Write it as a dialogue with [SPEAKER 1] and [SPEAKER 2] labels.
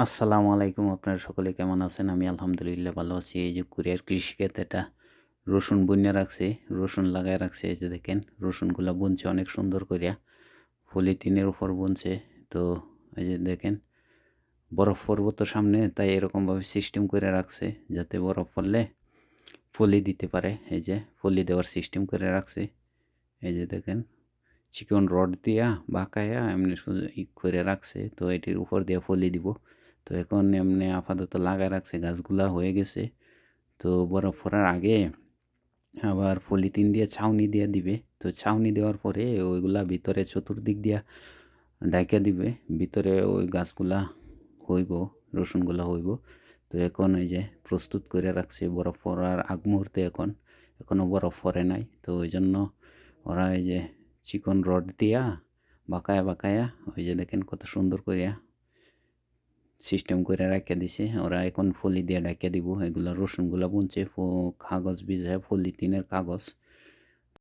[SPEAKER 1] আসসালামু আলাইকুম। আপনারা সকলে কেমন আছেন? আমি আলহামদুলিল্লাহ ভালো আছি। এই যে কুরিয়ার কৃষিক্ষেত এটা রসুন বুইন্যা রাখছি, রসুন লাগায় রাখছি। এই যে দেখেন রসুনগুলা বুনছে অনেক সুন্দর কইরা। পলিথিনের উপর বুনছে। তো এই যে দেখেন বরফ পড়বো তো সামনে, তাই এরকমভাবে সিস্টেম করে রাখছে যাতে বরফ পড়লে ফলি দিতে পারে। এই যে ফলি দেওয়ার সিস্টেম করে রাখছে। এই যে দেখেন চিকন রড দিয়া বাঁকায়া এমনি করে রাখছে। তো এটির উপর দিয়ে ফলি দিব। তো এখন এমনি আপাতত লাগায় রাখছে, গাছগুলা হয়ে গেছে। তো বরফ পড়ার আগে আবার পলিথিন দিয়ে ছাউনি দিয়ে দিবে। তো ছাউনি দেওয়ার পরে ওইগুলা ভিতরে চতুর্দিক দিয়া ঢাইকা দিবে। ভিতরে ওই গাছগুলা হইব, রসুনগুলা হইব। তো এখন এই যে প্রস্তুত করে রাখছে বরফ পড়ার আগ মুহূর্তে। এখনও বরফ পড়ে নাই। তো ওই জন্য ওরা এই যে চিকন রড দিয়া বাঁকায়া বাঁকায়া ওই যে দেখেন কত সুন্দর করিয়া সিস্টেম করে রাখিয়া দিছে। ওরা এখন ফলি দিয়ে ঢাকিয়া দিব। এগুলা রসুনগুলা বুনছে কাগজ ভিজায়, পলিথিনের কাগজ